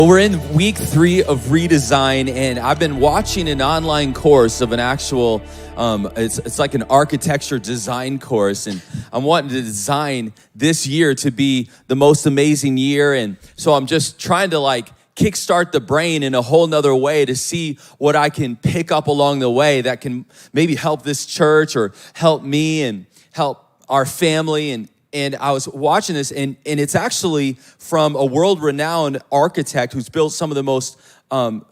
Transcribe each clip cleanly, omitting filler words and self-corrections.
We're in week 3 of ReDesign, and I've been watching an online course of an actual, it's like an architecture design course, and I'm wanting to design this year to be the most amazing year, and so I'm just trying to kickstart the brain in a whole nother way to see what I can pick up along the way that can maybe help this church or help me and help our family. And I was watching this, and it's actually from a world-renowned architect who's built some of the most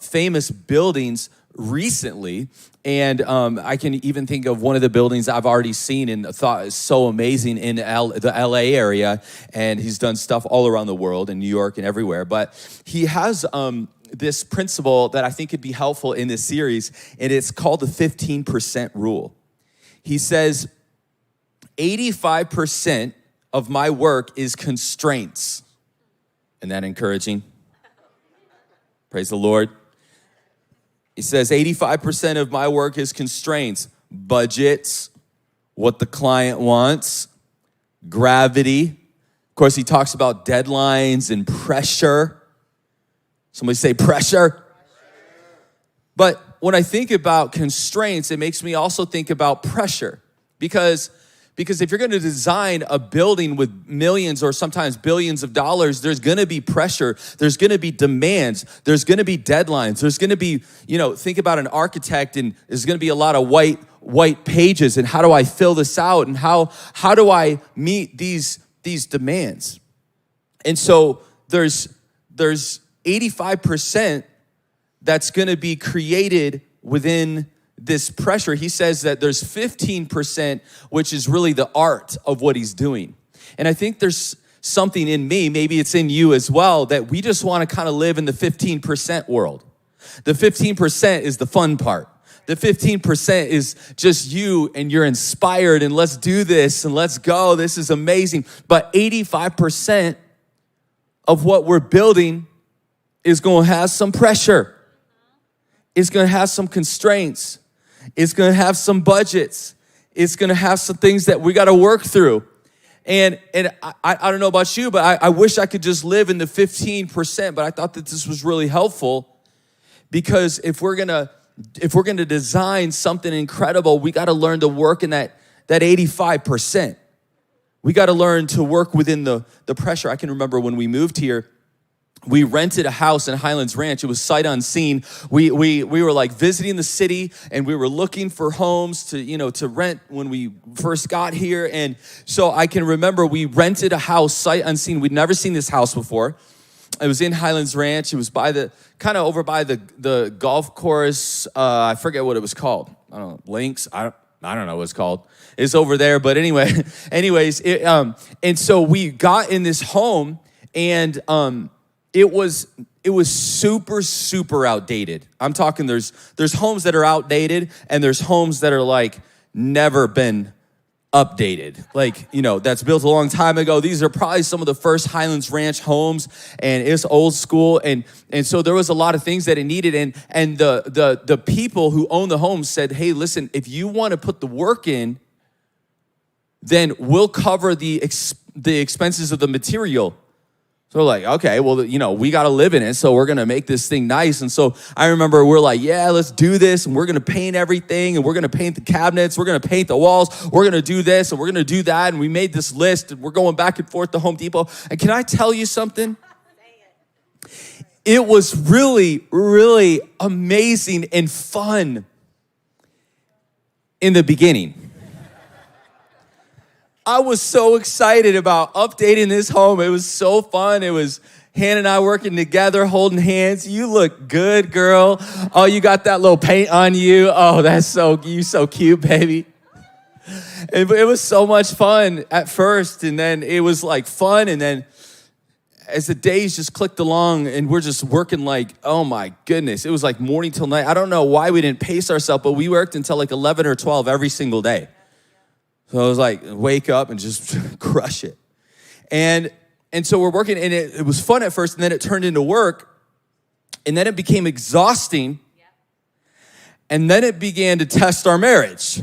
famous buildings recently. And I can even think of one of the buildings I've already seen and thought is so amazing in the LA area. And he's done stuff all around the world, in New York and everywhere. But he has this principle that I think could be helpful in this series, and it's called the 15% rule. He says, 85% of my work is constraints. Isn't that encouraging? Praise the Lord. He says 85% of my work is constraints. Budgets, what the client wants, gravity. Of course, he talks about deadlines and pressure. Somebody say pressure. But when I think about constraints, it makes me also think about pressure. Because if you're going to design a building with millions or sometimes billions of dollars, there's going to be pressure. There's going to be demands. There's going to be deadlines. There's going to be, think about an architect, and there's going to be a lot of white pages. And how do I fill this out? And how do I meet these demands? And so there's 85% that's going to be created within this pressure. He says that there's 15%, which is really the art of what he's doing. And I think there's something in me, maybe it's in you as well, that we just want to kind of live in the 15% world. The 15% is the fun part. The 15% is just you, and you're inspired, and let's do this, and let's go. This is amazing. But 85% of what we're building is going to have some pressure. It's going to have some constraints. It's going to have some budgets. It's going to have some things that we got to work through. And I don't know about you, but I wish I could just live in the 15%, but I thought that this was really helpful, because if we're going to design something incredible, we got to learn to work in that 85%. We got to learn to work within the pressure. I can remember when we moved here, we rented a house in Highlands Ranch. It was sight unseen. We were visiting the city, and we were looking for homes to rent when we first got here. And so I can remember we rented a house sight unseen. We'd never seen this house before. It was in Highlands Ranch. It was by over by the golf course. I forget what it was called. I don't know, Links. I don't know what it's called. It's over there. But anyways, and so we got in this home, and it was super, super outdated. I'm talking there's homes that are outdated, and there's homes that are never been updated. That's built a long time ago. These are probably some of the first Highlands Ranch homes, and it's old school. And so there was a lot of things that it needed. And the people who own the home said, hey, listen, if you want to put the work in, then we'll cover the expenses of the material. So we're like, okay, well, we got to live in it, so we're going to make this thing nice. And so I remember we're like, yeah, let's do this, and we're going to paint everything, and we're going to paint the cabinets, we're going to paint the walls, we're going to do this, and we're going to do that, and we made this list, and we're going back and forth to Home Depot. And can I tell you something? It was really, really amazing and fun in the beginning. I was so excited about updating this home. It was so fun. It was Hannah and I working together, holding hands. You look good, girl. Oh, you got that little paint on you. Oh, you so cute, baby. It was so much fun at first, and then it was fun, and then as the days just clicked along, and we're just working oh my goodness. It was morning till night. I don't know why we didn't pace ourselves, but we worked until 11 or 12 every single day. So I was wake up and just crush it. And so we're working, and it was fun at first, and then it turned into work, and then it became exhausting, and then it began to test our marriage.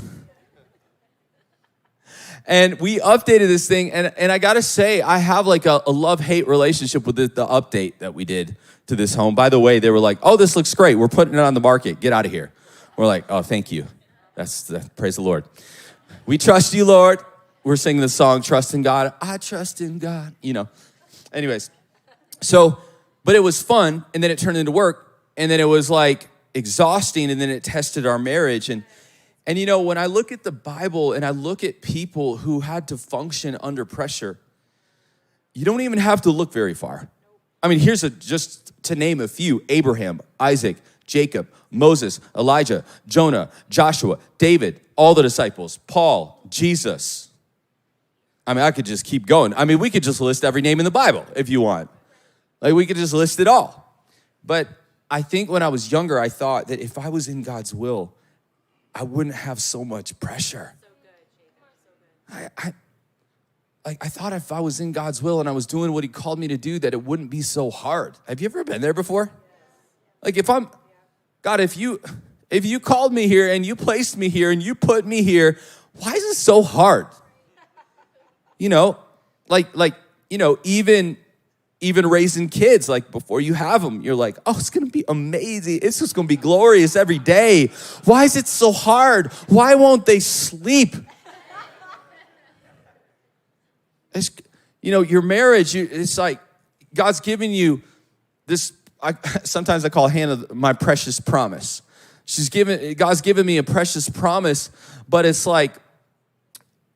And we updated this thing, and I gotta say, I have like a love-hate relationship with the update that we did to this home. By the way, they were like, oh, this looks great. We're putting it on the market. Get out of here. We're like, oh, thank you. Praise the Lord. We trust you, Lord. We're singing the song, Trust in God. I trust in God, Anyways, but it was fun, and then it turned into work, and then it was like exhausting, and then it tested our marriage. And when I look at the Bible and I look at people who had to function under pressure, you don't even have to look very far. I mean, just to name a few: Abraham, Isaac, Jacob, Moses, Elijah, Jonah, Joshua, David, all the disciples, Paul, Jesus. I mean, I could just keep going. I mean, we could just list every name in the Bible if you want. Like, we could just list it all. But I think when I was younger, I thought that if I was in God's will, I wouldn't have so much pressure. So good, Jacob, so good. I thought if I was in God's will and I was doing what he called me to do, that it wouldn't be so hard. Have you ever been there before? Like, God, if you called me here and you placed me here and you put me here, why is it so hard? Even raising kids, like before you have them, you're like, oh, it's gonna be amazing. It's just gonna be glorious every day. Why is it so hard? Why won't they sleep? Your marriage, it's like God's giving you this, sometimes I call Hannah my precious promise. God's given me a precious promise, but it's like,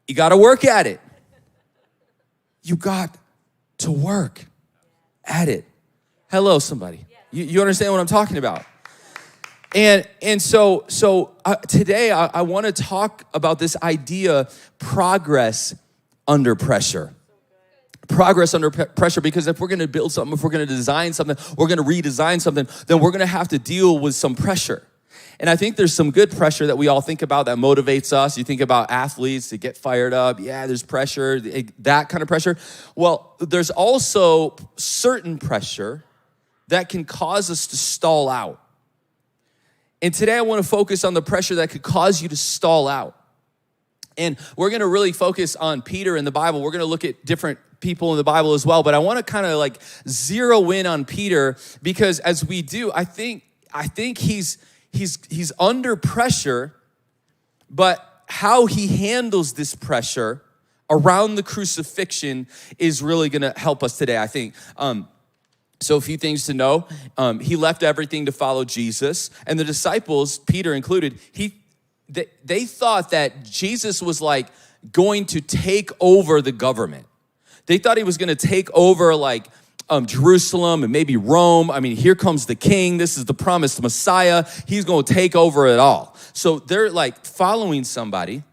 you gotta work at it. You got to work at it. Hello, somebody. You understand what I'm talking about? And so today I want to talk about this idea, progress under pressure. Progress under pressure, because if we're going to build something, if we're going to design something, we're going to redesign something, then we're going to have to deal with some pressure. And I think there's some good pressure that we all think about that motivates us. You think about athletes that get fired up. Yeah, there's pressure, that kind of pressure. Well, there's also certain pressure that can cause us to stall out. And today I want to focus on the pressure that could cause you to stall out. And we're going to really focus on Peter in the Bible. We're going to look at different people in the Bible as well. But I want to kind of like zero in on Peter, because as we do, I think he's under pressure, but how he handles this pressure around the crucifixion is really gonna help us today, I think. So a few things to know. He left everything to follow Jesus, and the disciples, Peter included, they thought that Jesus was like going to take over the government. They thought he was gonna take over like Jerusalem and maybe Rome. I mean, here comes the king. This is the promised Messiah. He's going to take over it all. So they're like following somebody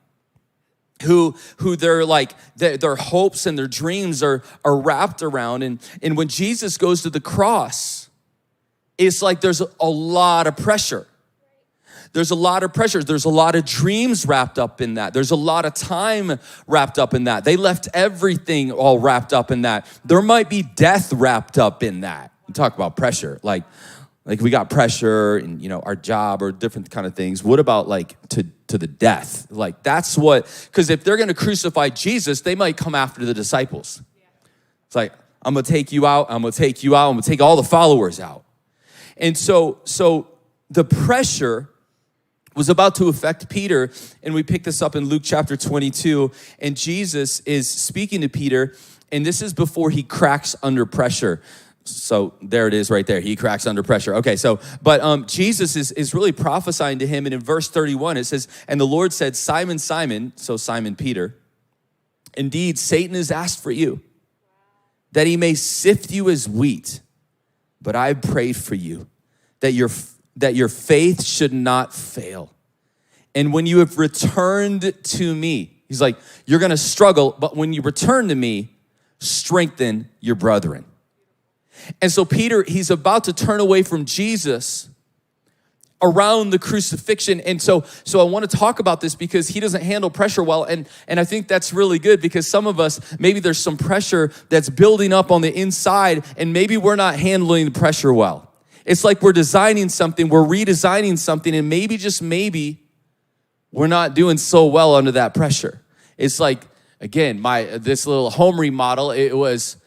who they're like, their hopes and their dreams are wrapped around. And when Jesus goes to the cross, it's like there's a lot of pressure. There's a lot of pressures. There's a lot of dreams wrapped up in that. There's a lot of time wrapped up in that. They left everything all wrapped up in that. There might be death wrapped up in that. You talk about pressure. Like we got pressure in, our job or different kind of things. What about like to the death? Like that's what, because if they're going to crucify Jesus, they might come after the disciples. It's like, I'm going to take you out. I'm going to take you out. I'm going to take all the followers out. And so the pressure was about to affect Peter, and we pick this up in Luke chapter 22, and Jesus is speaking to Peter, and this is before he cracks under pressure. So there it is right there. He cracks under pressure. Okay, but Jesus is really prophesying to him, and in verse 31, it says, and the Lord said, Simon, Simon, so Simon Peter, indeed, Satan has asked for you, that he may sift you as wheat, but I prayed for you, that your faith should not fail. And when you have returned to me, he's like, you're going to struggle, but when you return to me, strengthen your brethren. And so Peter, he's about to turn away from Jesus around the crucifixion. And so I want to talk about this because he doesn't handle pressure well. And I think that's really good, because some of us, maybe there's some pressure that's building up on the inside, and maybe we're not handling the pressure well. It's like we're designing something, we're redesigning something, and maybe, just maybe, we're not doing so well under that pressure. It's like Again, this little home remodel, it was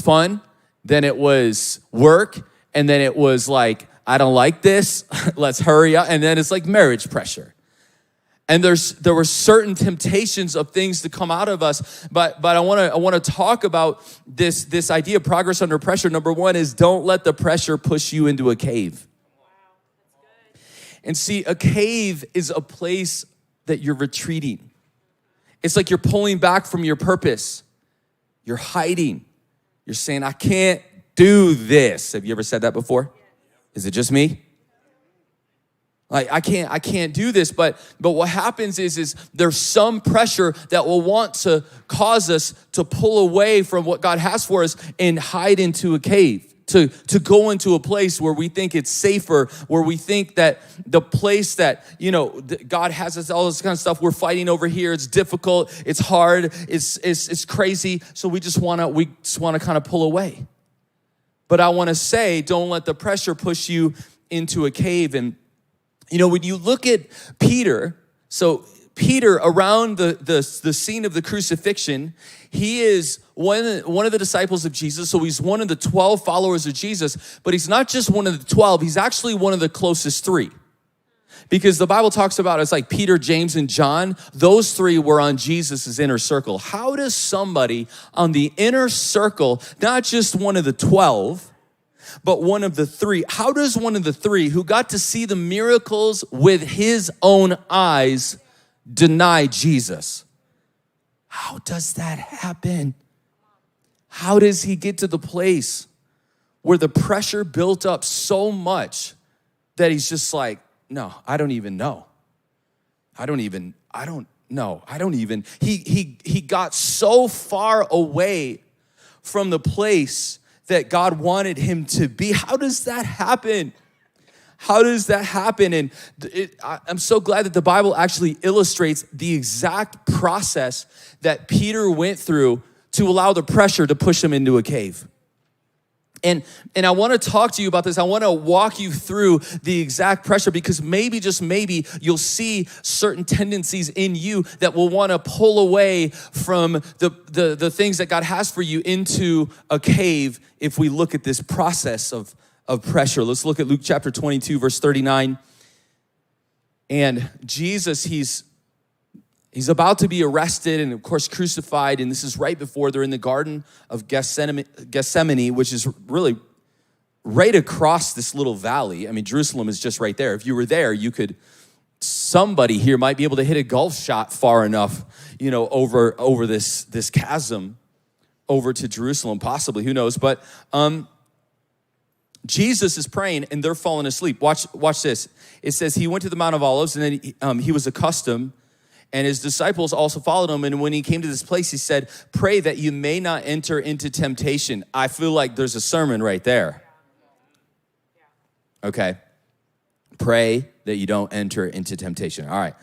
fun, then it was work, and then it was like, I don't like this, let's hurry up, and then it's like marriage pressure. And there were certain temptations of things to come out of us, but I want to talk about this idea of progress under pressure. Number one is don't let the pressure push you into a cave. And see, a cave is a place that you're retreating. It's like you're pulling back from your purpose. You're hiding. You're saying, I can't do this. Have you ever said that before? Is it just me? Like, I can't do this, but what happens is there's some pressure that will want to cause us to pull away from what God has for us and hide into a cave, to go into a place where we think it's safer, where we think that the place that, God has us, all this kind of stuff, we're fighting over here, it's difficult, it's hard, it's crazy, so we just want to kind of pull away. But I want to say, don't let the pressure push you into a cave. And when you look at Peter, so Peter, around the scene of the crucifixion, he is one of the disciples of Jesus. So he's one of the 12 followers of Jesus, but he's not just one of the 12, he's actually one of the closest 3. Because the Bible talks about it's like Peter, James, and John. Those 3 were on Jesus' inner circle. How does somebody on the inner circle, not just one of the 12, but one of the 3, how does one of the 3 who got to see the miracles with his own eyes deny Jesus? How does that happen? How does he get to the place where the pressure built up so much that he's just like, no, I don't even know. He got so far away from the place that God wanted him to be. How does that happen? How does that happen? And I'm so glad that the Bible actually illustrates the exact process that Peter went through to allow the pressure to push him into a cave. And I want to talk to you about this. I want to walk you through the exact pressure because maybe, just maybe, you'll see certain tendencies in you that will want to pull away from the things that God has for you into a cave if we look at this process of pressure. Let's look at Luke chapter 22, verse 39. And Jesus, he's about to be arrested and, of course, crucified. And this is right before they're in the Garden of Gethsemane, which is really right across this little valley. I mean, Jerusalem is just right there. If you were there, somebody here might be able to hit a golf shot far enough, over this chasm over to Jerusalem, possibly, who knows. But Jesus is praying and they're falling asleep. Watch this. It says he went to the Mount of Olives and then he was accustomed. And his disciples also followed him. And when he came to this place, he said, pray that you may not enter into temptation. I feel like there's a sermon right there. Okay. Pray that you don't enter into temptation. All right.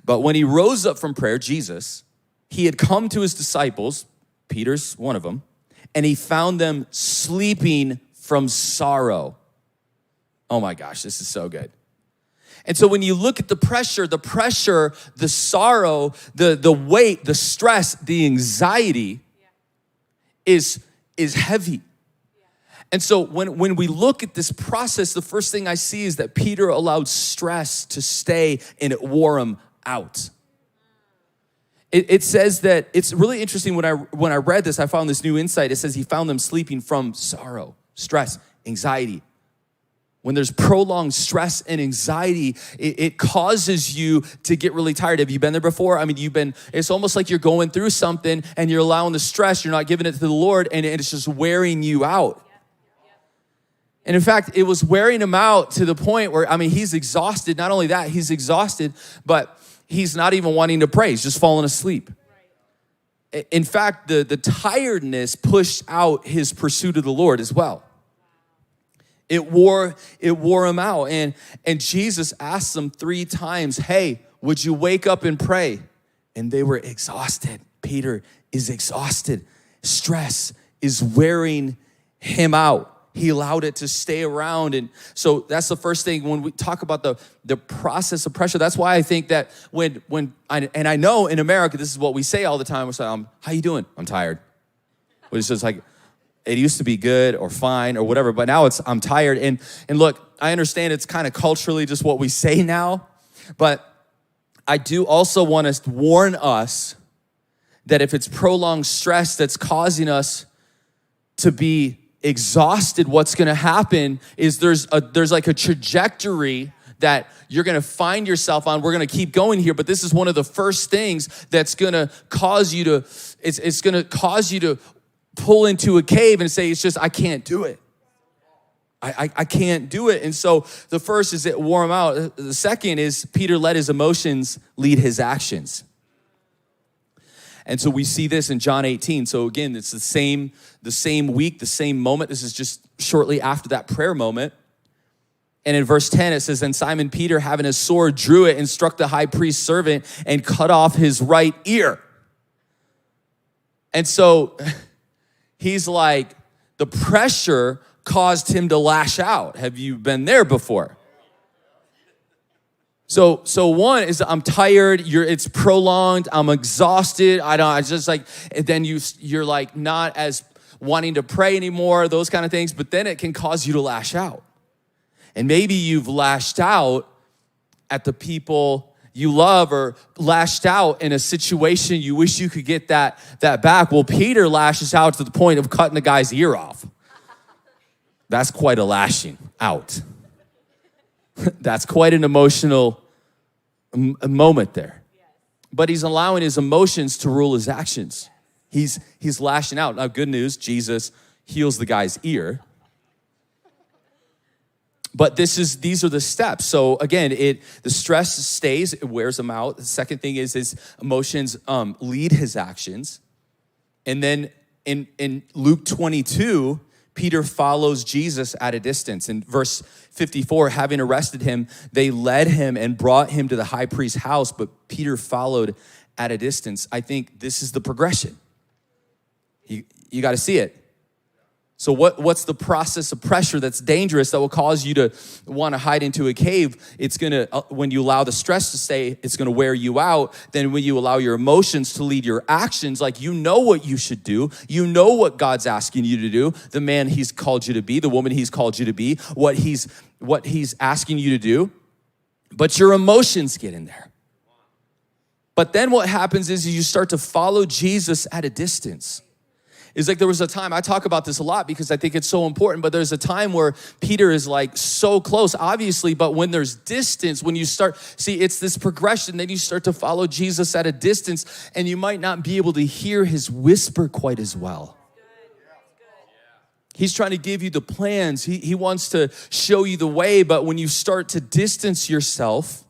But when he rose up from prayer, Jesus, he had come to his disciples, Peter's one of them, and he found them sleeping from sorrow. Oh my gosh, this is so good. And so when you look at the pressure, the sorrow, the weight, the stress, the anxiety is heavy. And so when we look at this process, the first thing I see is that Peter allowed stress to stay and it wore him out. It says that, it's really interesting when I read this, I found this new insight. It says he found them sleeping from sorrow, stress, anxiety. When there's prolonged stress and anxiety, it causes you to get really tired. Have you been there before? I mean, it's almost like you're going through something and you're allowing the stress, you're not giving it to the Lord, and it's just wearing you out. And in fact, it was wearing him out to the point where, he's exhausted. Not only that, he's exhausted, but he's not even wanting to pray. He's just falling asleep. In fact, the tiredness pushed out his pursuit of the Lord as well. It wore him out. And Jesus asked them 3 times, hey, would you wake up and pray? And they were exhausted. Peter is exhausted. Stress is wearing him out. He allowed it to stay around. And so that's the first thing when we talk about the process of pressure. That's why I think that I know in America, this is what we say all the time. We're saying, how you doing? I'm tired. It's just like, it used to be good or fine or whatever, but now it's, I'm tired. And look, I understand it's kind of culturally just what we say now, but I do also want to warn us that if it's prolonged stress that's causing us to be exhausted, what's gonna happen is there's like a trajectory that you're gonna find yourself on. We're gonna keep going here, but this is one of the first things that's gonna cause you to, it's gonna cause you to pull into a cave and say, it's just, I can't do it. I can't do it. And so the first is it wore him out. The second is Peter let his emotions lead his actions. And so we see this in John 18. So again, it's the same week, the same moment. This is just shortly after that prayer moment. And in verse 10, it says, then Simon Peter, having a sword, drew it and struck the high priest's servant and cut off his right ear. And so he's like, the pressure caused him to lash out. Have you been there before? So one is I'm tired, it's prolonged, I'm exhausted, I just like, and then you're like not as wanting to pray anymore, those kind of things, but then it can cause you to lash out. And maybe you've lashed out at the people you love or lashed out in a situation you wish you could get that back. Well, Peter lashes out to the point of cutting the guy's ear off. That's quite a lashing out. That's quite an emotional moment there. But he's allowing his emotions to rule his actions. He's lashing out. Now, good news, Jesus heals the guy's ear. But these are the steps. So again, the stress stays, it wears him out. The second thing is his emotions lead his actions. And then in Luke 22, Peter follows Jesus at a distance. In verse 54, having arrested him, they led him and brought him to the high priest's house, but Peter followed at a distance. I think this is the progression. You got to see it. So what's the process of pressure that's dangerous that will cause you to want to hide into a cave? It's going to, when you allow the stress to stay, it's going to wear you out. Then when you allow your emotions to lead your actions, like you know what you should do, you know what God's asking you to do, the man he's called you to be, the woman he's called you to be, what he's asking you to do, but your emotions get in there. But then what happens is you start to follow Jesus at a distance. It's like there was a time, I talk about this a lot because I think it's so important, but there's a time where Peter is like so close, obviously, but when there's distance, when you start, see, it's this progression, then you start to follow Jesus at a distance, and you might not be able to hear his whisper quite as well. He's trying to give you the plans. He wants to show you the way, but when you start to distance yourself,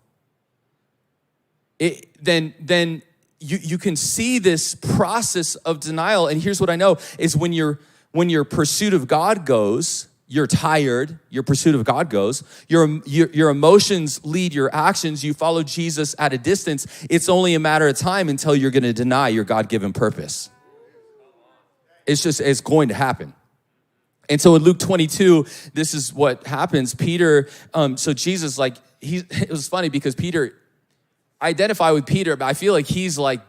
then you can see this process of denial. And here's what I know is when your pursuit of God goes, you're tired, your pursuit of God goes, your emotions lead your actions, you follow Jesus at a distance, it's only a matter of time until you're gonna deny your God-given purpose. It's going to happen. And so in Luke 22, this is what happens. Peter, so Jesus, like, it was funny because Peter, I identify with Peter, but I feel like he's like,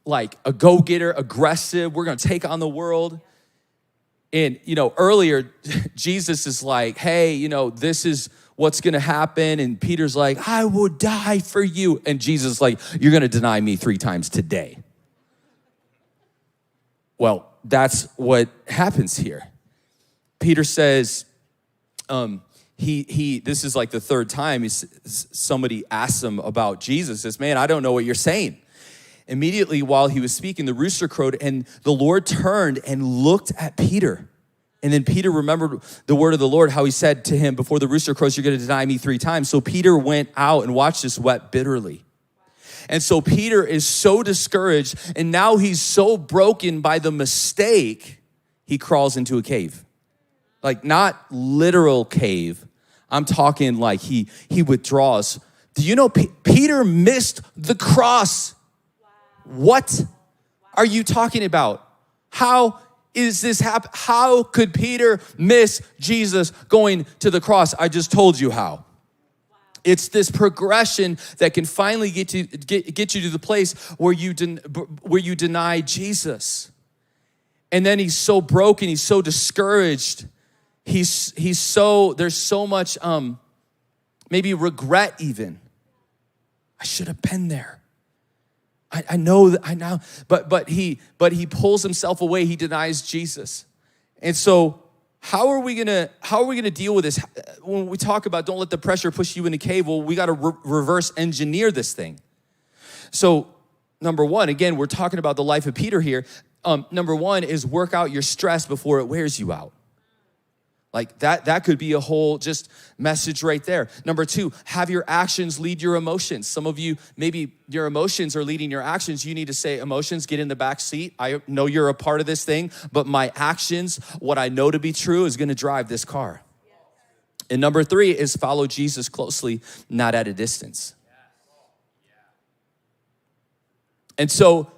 like a go-getter, aggressive. We're going to take on the world. And, earlier, Jesus is like, hey, this is what's going to happen. And Peter's like, I will die for you. And Jesus is like, you're going to deny me 3 times today. Well, that's what happens here. Peter says, this is like the 3rd time somebody asks him about Jesus. Says, man, I don't know what you're saying. Immediately while he was speaking, the rooster crowed, and the Lord turned and looked at Peter. And then Peter remembered the word of the Lord, how he said to him, before the rooster crows, you're going to deny me 3 times. So Peter went out and watched this, wept bitterly. And so Peter is so discouraged, and now he's so broken by the mistake, he crawls into a cave. Like, not literal cave. I'm talking like he withdraws. Do you know Peter missed the cross? Wow. What are you talking about? How is this happen? How could Peter miss Jesus going to the cross? I just told you how. It's this progression that can finally get you to the place where you deny Jesus. And then he's so broken, he's so discouraged. There's so much maybe regret even. I should have been there. I know that I know, but he pulls himself away. He denies Jesus. And so how are we gonna deal with this? When we talk about don't let the pressure push you in a cave, well, we got to reverse engineer this thing. So number one, again, we're talking about the life of Peter here. Number one is work out your stress before it wears you out. Like that could be a whole just message right there. Number two, have your actions lead your emotions. Some of you, maybe your emotions are leading your actions. You need to say, emotions, get in the back seat. I know you're a part of this thing, but my actions, what I know to be true is gonna drive this car. And number three is follow Jesus closely, not at a distance. And so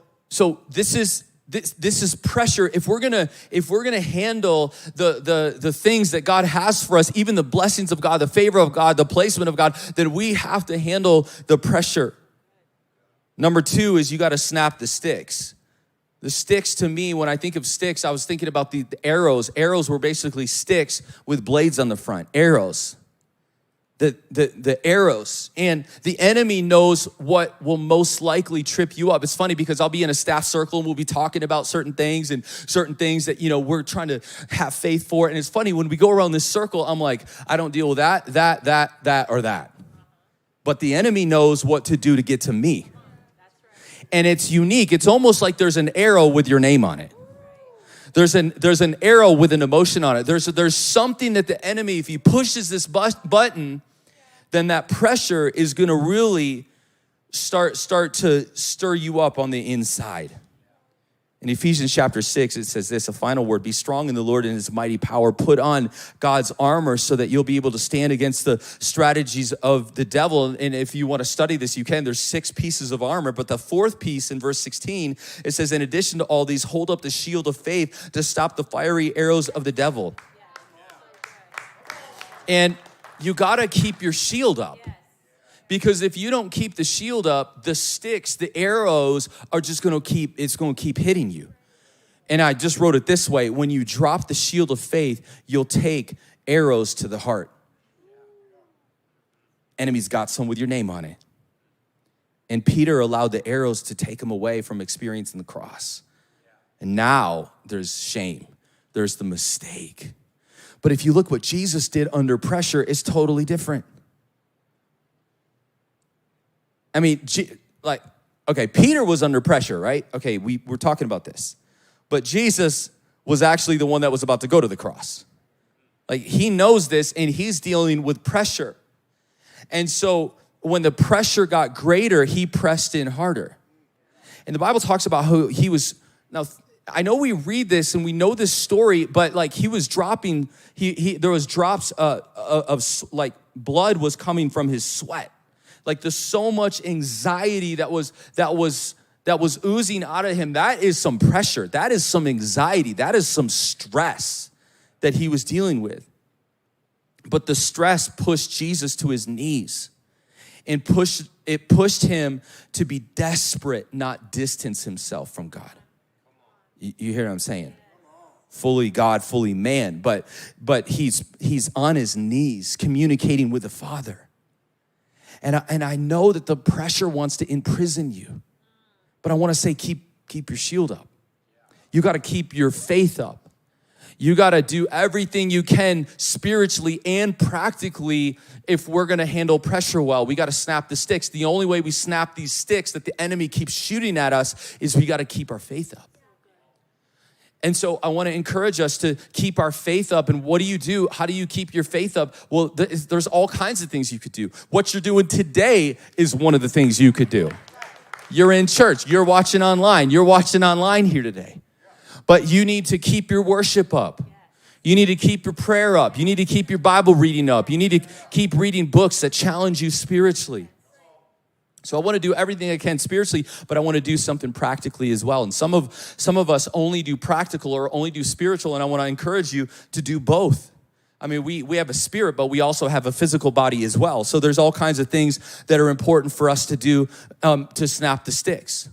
this is pressure. If we're gonna handle the things that God has for us, even the blessings of God, the favor of God, the placement of God, then we have to handle the pressure. Number two is you got to snap the sticks. The sticks, to me, when I think of sticks, I was thinking about the arrows. Arrows were basically sticks with blades on the front. Arrows. The arrows, and the enemy knows what will most likely trip you up. It's funny because I'll be in a staff circle and we'll be talking about certain things that, we're trying to have faith for. And it's funny when we go around this circle, I'm like, I don't deal with that, or that. But the enemy knows what to do to get to me. And it's unique. It's almost like there's an arrow with your name on it. There's an arrow with an emotion on it. There's something that the enemy, if he pushes this button, then that pressure is going to really start to stir you up on the inside. In Ephesians chapter 6, it says this, a final word, be strong in the Lord and his mighty power. Put on God's armor so that you'll be able to stand against the strategies of the devil. And if you want to study this, you can. There's 6 pieces of armor, but the fourth piece in verse 16, it says, in addition to all these, hold up the shield of faith to stop the fiery arrows of the devil. And you got to keep your shield up. Because if you don't keep the shield up, the sticks, the arrows are just going to keep hitting you. And I just wrote it this way, when you drop the shield of faith, you'll take arrows to the heart. Enemy's got some with your name on it. And Peter allowed the arrows to take him away from experiencing the cross. And now there's shame. There's the mistake. But if you look what Jesus did under pressure, it's totally different. I mean, Peter was under pressure, right? Okay, we're talking about this. But Jesus was actually the one that was about to go to the cross. Like, he knows this, and he's dealing with pressure. And so when the pressure got greater, he pressed in harder. And the Bible talks about how he was, now, I know we read this and we know this story, but like he was dropping, there was drops of like blood was coming from his sweat. Like there's so much anxiety that was oozing out of him. That is some pressure. That is some anxiety. That is some stress that he was dealing with. But the stress pushed Jesus to his knees and pushed him to be desperate, not distance himself from God. You hear what I'm saying? Fully God, fully man, but he's on his knees communicating with the Father. And I know that the pressure wants to imprison you, but I want to say keep your shield up. You got to keep your faith up. You got to do everything you can spiritually and practically if we're going to handle pressure well. We got to snap the sticks. The only way we snap these sticks that the enemy keeps shooting at us is we got to keep our faith up. And so I want to encourage us to keep our faith up. And what do you do? How do you keep your faith up? Well, there's all kinds of things you could do. What you're doing today is one of the things you could do. You're in church. You're watching online. You're watching online here today. But you need to keep your worship up. You need to keep your prayer up. You need to keep your Bible reading up. You need to keep reading books that challenge you spiritually. So I want to do everything I can spiritually, but I want to do something practically as well. And some of us only do practical or only do spiritual, and I want to encourage you to do both. I mean, we have a spirit, but we also have a physical body as well. So there's all kinds of things that are important for us to do to snap the sticks.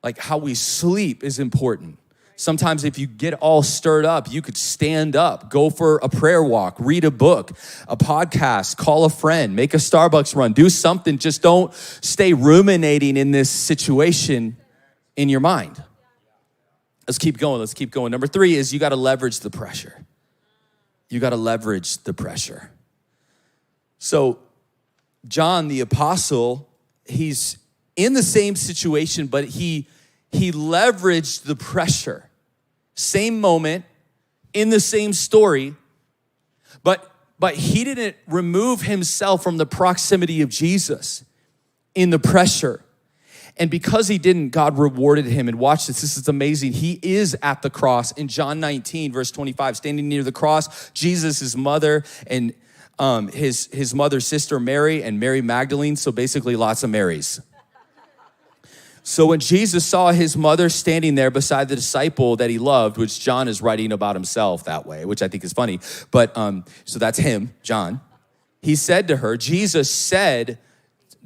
Like how we sleep is important. Sometimes if you get all stirred up, you could stand up, go for a prayer walk, read a book, a podcast, call a friend, make a Starbucks run, do something. Just don't stay ruminating in this situation in your mind. Let's keep going. Number 3 is you got to leverage the pressure. You got to leverage the pressure. So John, the apostle, he's in the same situation, but he leveraged the pressure. Same moment, in the same story, but he didn't remove himself from the proximity of Jesus in the pressure. And because he didn't, God rewarded him. And watch this, this is amazing. He is at the cross in John 19, verse 25, standing near the cross, Jesus, his mother, and his mother's sister, Mary, and Mary Magdalene. So basically lots of Marys. So when Jesus saw his mother standing there beside the disciple that he loved, which John is writing about himself that way, which I think is funny, but so that's him, John. He said to her, Jesus said,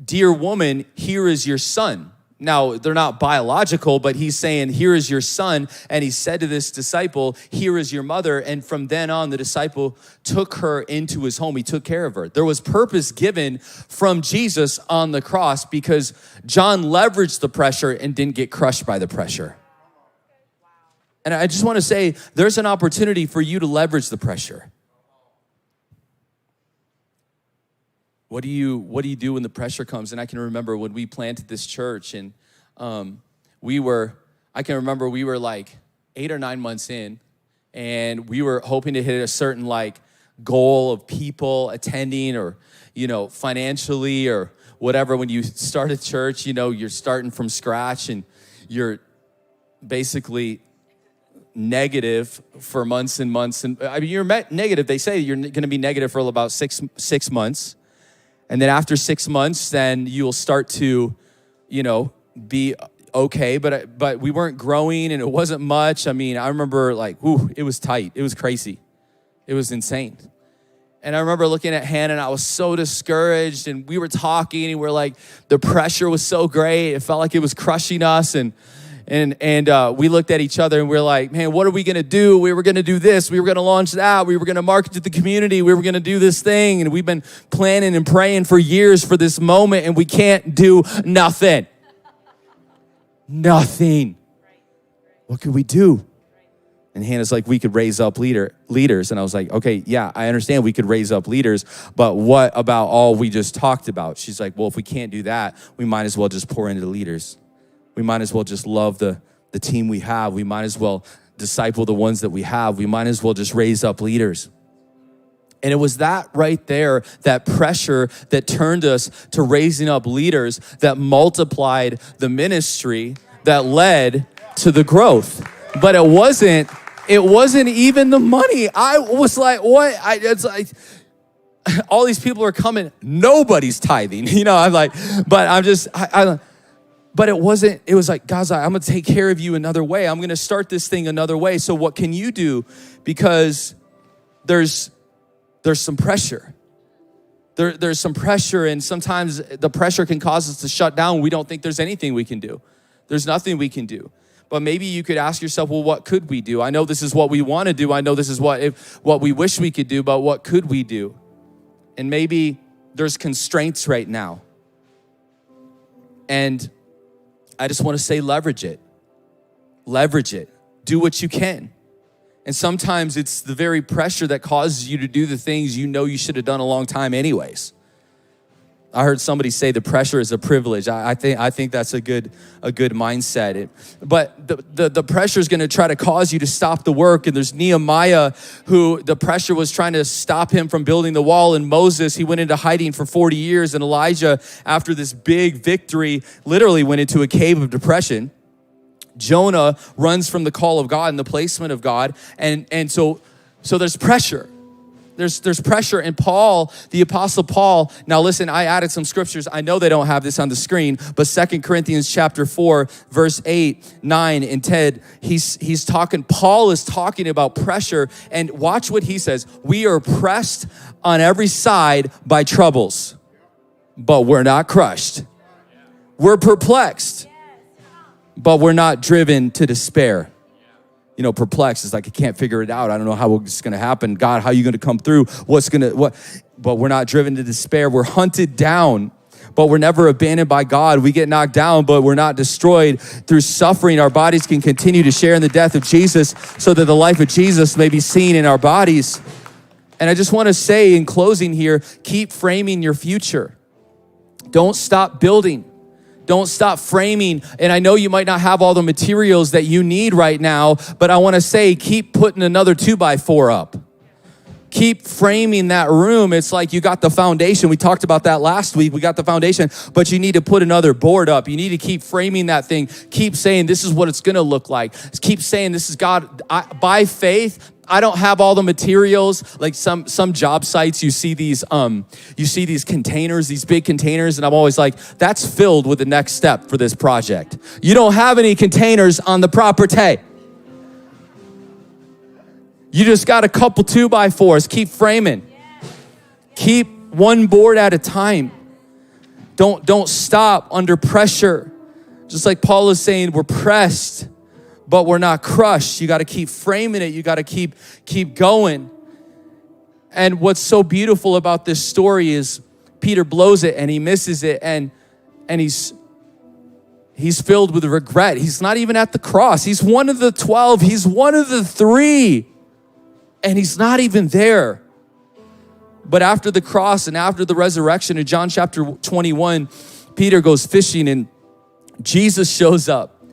"Dear woman, here is your son." Now, they're not biological, but he's saying, here is your son. And he said to this disciple, here is your mother. And from then on, the disciple took her into his home. He took care of her. There was purpose given from Jesus on the cross because John leveraged the pressure and didn't get crushed by the pressure. And I just want to say, there's an opportunity for you to leverage the pressure. What do you do when the pressure comes? And I can remember when we planted this church, and we were like 8 or 9 months in, and we were hoping to hit a certain like goal of people attending, or financially or whatever. When you start a church, you're starting from scratch, and you're basically negative for months and months. And I mean, you're negative. They say you're going to be negative for about six months. And then after 6 months, then you'll start to, be okay. But we weren't growing, and it wasn't much. I mean, I remember it was tight. It was crazy. It was insane. And I remember looking at Hannah, and I was so discouraged. And we were talking, and we're like, the pressure was so great. It felt like it was crushing us. And we looked at each other, and we're like, man, what are we going to do? We were going to do this. We were going to launch that. We were going to market to the community. We were going to do this thing. And we've been planning and praying for years for this moment, and we can't do nothing. Nothing. What could we do? And Hannah's like, we could raise up leaders. And I was like, okay, yeah, I understand we could raise up leaders, but what about all we just talked about? She's like, well, if we can't do that, we might as well just pour into the leaders. We might as well just love the team we have. We might as well disciple the ones that we have. We might as well just raise up leaders. And it was that right there, that pressure that turned us to raising up leaders, that multiplied the ministry, that led to the growth. But it wasn't even the money. I was like, what? It's like, all these people are coming. Nobody's tithing. I'm like, but but it was like, God's like, I'm going to take care of you another way. I'm going to start this thing another way. So what can you do? Because there's some pressure. There's some pressure, and sometimes the pressure can cause us to shut down. We don't think there's anything we can do. There's nothing we can do. But maybe you could ask yourself, well, what could we do? I know this is what we want to do. I know this is what we wish we could do, but what could we do? And maybe there's constraints right now. And I just want to say, leverage it. Leverage it. Do what you can. And sometimes it's the very pressure that causes you to do the things you should have done a long time anyways. I heard somebody say the pressure is a privilege. I think that's a good mindset. But the pressure is going to try to cause you to stop the work. And there's Nehemiah, who the pressure was trying to stop him from building the wall. And Moses, he went into hiding for 40 years. And Elijah, after this big victory, literally went into a cave of depression. Jonah runs from the call of God and the placement of God. And so there's pressure. There's pressure. And Paul, the Apostle Paul, now listen, I added some scriptures. I know they don't have this on the screen, but 2 Corinthians chapter 4, verse 8, 9, and 10, Paul is talking about pressure. And watch what he says. We are pressed on every side by troubles, but we're not crushed. We're perplexed, but we're not driven to despair. You know, perplexed is like, I can't figure it out. I don't know how it's going to happen. God, how are you going to come through? But we're not driven to despair. We're hunted down, but we're never abandoned by God. We get knocked down, but we're not destroyed. Through suffering, our bodies can continue to share in the death of Jesus so that the life of Jesus may be seen in our bodies. And I just want to say in closing here, keep framing your future. Don't stop building. Don't stop framing. And I know you might not have all the materials that you need right now, but I want to say, keep putting another 2x4 up. Keep framing that room. It's like you got the foundation. We talked about that last week. We got the foundation, but you need to put another board up. You need to keep framing that thing. Keep saying, this is what it's going to look like. Keep saying, this is God. By faith, I don't have all the materials. Like some job sites, you see these containers, these big containers, and I'm always like, that's filled with the next step for this project. You don't have any containers on the property. You just got a couple 2x4s. Keep framing. Keep one board at a time. Don't stop under pressure. Just like Paul is saying, we're pressed, but we're not crushed. You got to keep framing it. You got to keep going. And what's so beautiful about this story is Peter blows it and he misses it, and he's filled with regret. He's not even at the cross. He's one of the 12. He's one of the 3. And he's not even there. But after the cross and after the resurrection in John chapter 21, Peter goes fishing and Jesus shows up.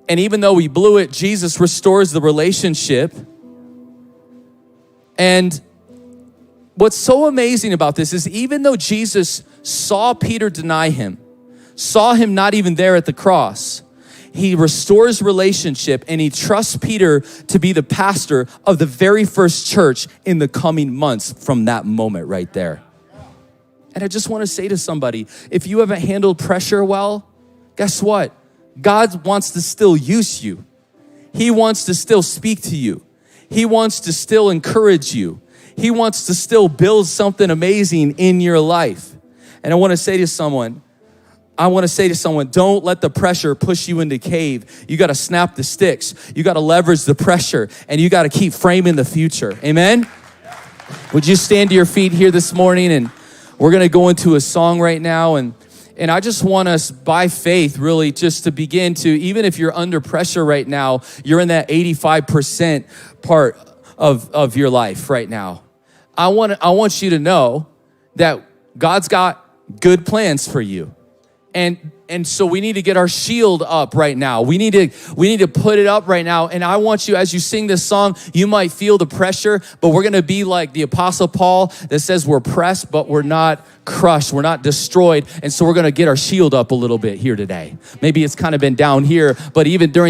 And even though he blew it, Jesus restores the relationship. And what's so amazing about this is even though Jesus saw Peter deny him, saw him not even there at the cross, he restores relationship and he trusts Peter to be the pastor of the very first church in the coming months from that moment right there. And I just want to say to somebody, if you haven't handled pressure well, guess what? God wants to still use you. He wants to still speak to you. He wants to still encourage you. He wants to still build something amazing in your life. And I want to say to someone, don't let the pressure push you into cave. You got to snap the sticks. You got to leverage the pressure, and you got to keep framing the future. Amen? Would you stand to your feet here this morning? And we're going to go into a song right now. And I just want us by faith really just to begin to, even if you're under pressure right now, you're in that 85% part of your life right now. I want you to know that God's got good plans for you. And so we need to get our shield up right now. We need to put it up right now. And I want you, as you sing this song, you might feel the pressure, but we're going to be like the Apostle Paul that says we're pressed, but we're not crushed. We're not destroyed. And so we're going to get our shield up a little bit here today. Maybe it's kind of been down here, but even during